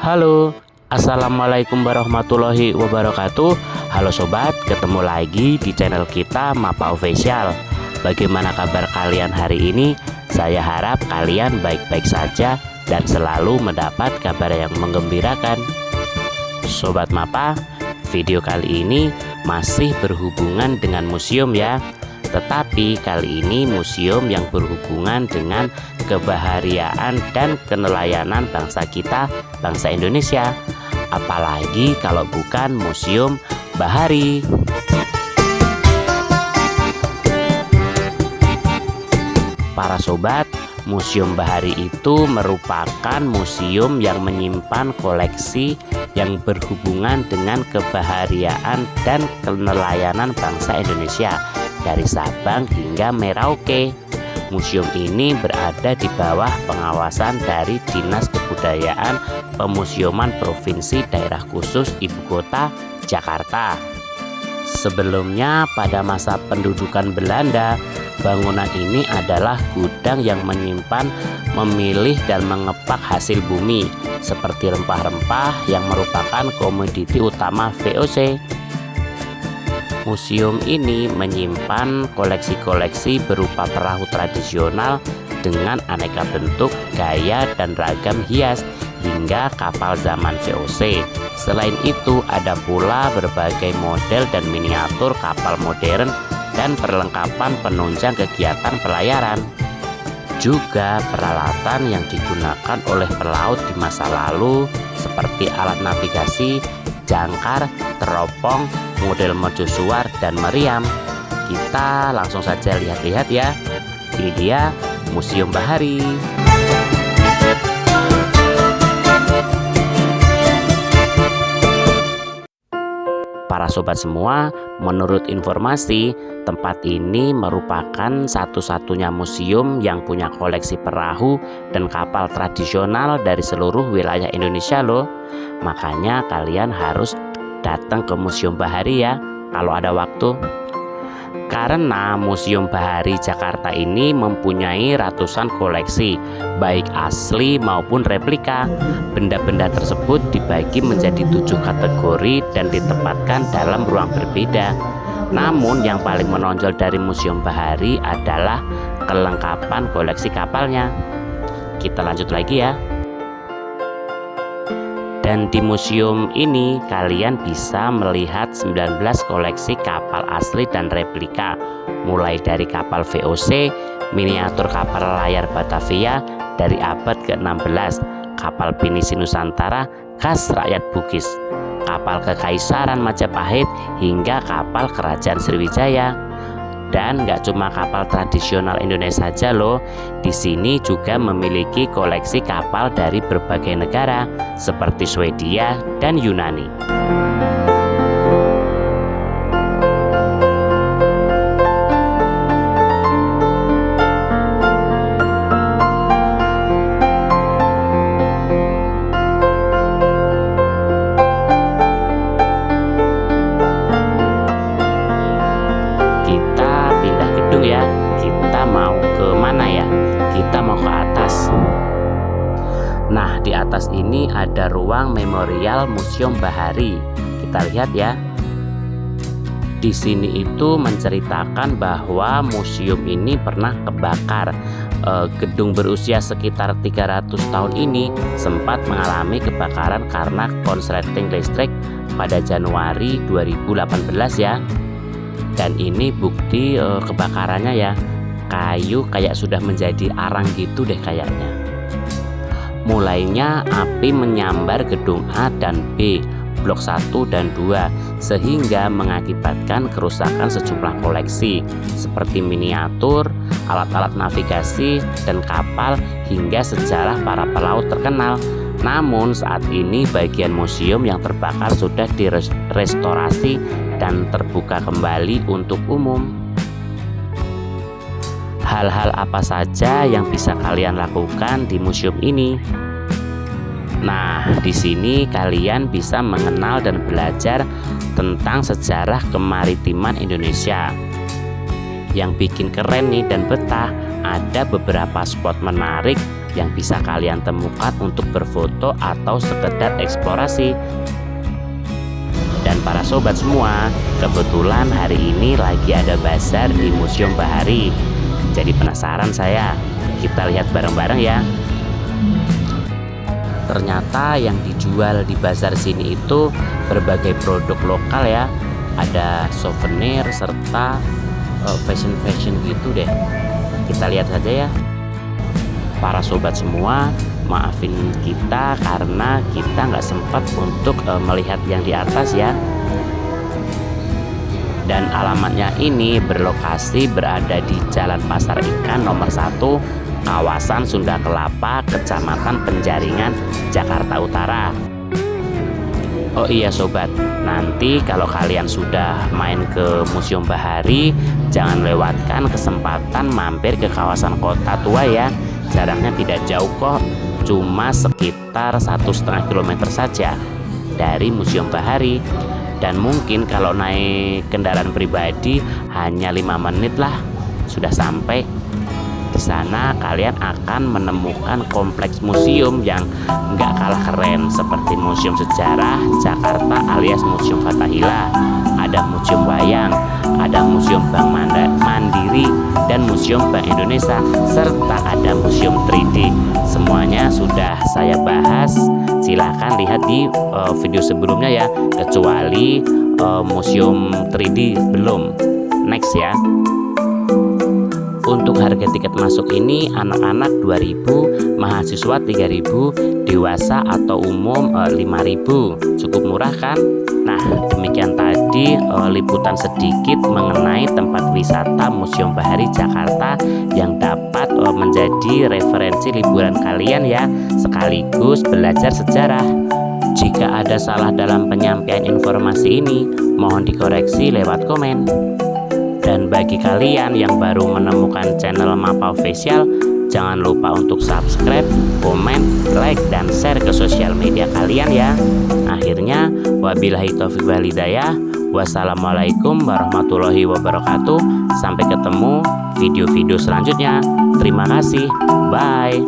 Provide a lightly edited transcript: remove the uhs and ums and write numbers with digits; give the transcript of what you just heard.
Halo, assalamualaikum warahmatullahi wabarakatuh. Halo sobat, ketemu lagi di channel kita Mapa Official. Bagaimana kabar kalian hari ini? Saya harap kalian baik-baik saja dan selalu mendapat kabar yang menggembirakan. Sobat Mapa, video kali ini masih berhubungan dengan museum ya. Tetapi kali ini museum yang berhubungan dengan kebahariaan dan kenelayanan bangsa kita, bangsa Indonesia. Apalagi kalau bukan museum bahari. Para sobat, museum bahari itu merupakan museum yang menyimpan koleksi yang berhubungan dengan kebahariaan dan kenelayanan bangsa Indonesia dari Sabang hingga Merauke. Museum ini berada di bawah pengawasan dari Dinas Kebudayaan Pemuseuman Provinsi Daerah Khusus Ibu Kota Jakarta. Sebelumnya pada masa pendudukan Belanda, bangunan ini adalah gudang yang menyimpan, memilih dan mengepak hasil bumi seperti rempah-rempah yang merupakan komoditi utama VOC. Museum ini menyimpan koleksi-koleksi berupa perahu tradisional dengan aneka bentuk, gaya, dan ragam hias hingga kapal zaman VOC. Selain itu ada pula berbagai model dan miniatur kapal modern dan perlengkapan penunjang kegiatan pelayaran. Juga peralatan yang digunakan oleh pelaut di masa lalu seperti alat navigasi, jangkar, teropong, model mercusuar, dan meriam. Kita langsung saja lihat-lihat ya. Ini dia Museum Bahari. Para sobat semua, menurut informasi, tempat ini merupakan satu-satunya museum yang punya koleksi perahu dan kapal tradisional dari seluruh wilayah Indonesia loh. Makanya kalian harus datang ke Museum Bahari ya kalau ada waktu. Karena Museum Bahari Jakarta ini mempunyai ratusan koleksi, baik asli maupun replika. Benda-benda tersebut dibagi menjadi 7 kategori dan ditempatkan dalam ruang berbeda. Namun yang paling menonjol dari Museum Bahari adalah kelengkapan koleksi kapalnya. Kita lanjut lagi ya. Dan di museum ini kalian bisa melihat 19 koleksi kapal asli dan replika, mulai dari kapal VOC, miniatur kapal layar Batavia dari abad ke-16, kapal pinisi Nusantara khas rakyat Bugis, kapal kekaisaran Majapahit hingga kapal kerajaan Sriwijaya. Dan nggak cuma kapal tradisional Indonesia saja loh, di sini juga memiliki koleksi kapal dari berbagai negara seperti Swedia dan Yunani. Ya, kita mau ke mana ya? Kita mau ke atas. Nah, di atas ini ada ruang memorial Museum Bahari. Kita lihat ya. Di sini itu menceritakan bahwa museum ini pernah kebakar. Gedung berusia sekitar 300 tahun ini sempat mengalami kebakaran karena konsleting listrik pada Januari 2018 ya. Dan ini bukti kebakarannya ya. Kayu kayak sudah menjadi arang gitu deh kayaknya. Mulainya api menyambar gedung A dan B, blok 1 dan 2, sehingga mengakibatkan kerusakan sejumlah koleksi seperti miniatur, alat-alat navigasi, dan kapal hingga sejarah para pelaut terkenal. Namun saat ini bagian museum yang terbakar sudah direstorasi dan terbuka kembali untuk umum. Hal-hal apa saja yang bisa kalian lakukan di museum ini? Nah, di sini kalian bisa mengenal dan belajar tentang sejarah kemaritiman Indonesia. Yang bikin keren nih dan betah ada beberapa spot menarik yang bisa kalian temukan untuk berfoto atau sekedar eksplorasi. Dan para sobat semua, kebetulan hari ini lagi ada bazar di Museum Bahari. Jadi penasaran saya, kita lihat bareng-bareng ya. Ternyata yang dijual di bazar sini itu berbagai produk lokal ya. Ada souvenir serta fashion gitu deh. Kita lihat saja ya. Para sobat semua, maafin kita karena kita nggak sempat untuk melihat yang di atas ya. Dan alamatnya ini berlokasi berada di Jalan Pasar Ikan nomor 1, kawasan Sunda Kelapa, Kecamatan Penjaringan, Jakarta Utara. Oh iya sobat, nanti kalau kalian sudah main ke Museum Bahari, jangan lewatkan kesempatan mampir ke kawasan Kota Tua ya. Jaraknya tidak jauh kok, cuma sekitar 1,5 km saja dari Museum Bahari. Dan mungkin kalau naik kendaraan pribadi hanya 5 menit lah sudah sampai. Di sana kalian akan menemukan kompleks museum yang nggak kalah keren seperti Museum Sejarah Jakarta alias Museum Fathahillah, ada Museum Wayang, ada Museum Bank Mandiri dan Museum Bank Indonesia, serta ada Museum 3D. Semuanya sudah saya bahas, silahkan lihat di video sebelumnya ya, kecuali Museum 3D belum. Next ya. Untuk harga tiket masuk ini anak-anak 2.000, mahasiswa 3.000, dewasa atau umum 5.000. Cukup murah kan? Nah, demikian tadi liputan sedikit mengenai tempat wisata Museum Bahari Jakarta yang dapat menjadi referensi liburan kalian ya, sekaligus belajar sejarah. Jika ada salah dalam penyampaian informasi ini, mohon dikoreksi lewat komen. Dan bagi kalian yang baru menemukan channel Mapa Official, jangan lupa untuk subscribe, komen, like, dan share ke sosial media kalian ya. Akhirnya, wabillahi taufiq wal hidayah. Wassalamualaikum warahmatullahi wabarakatuh. Sampai ketemu video-video selanjutnya. Terima kasih. Bye.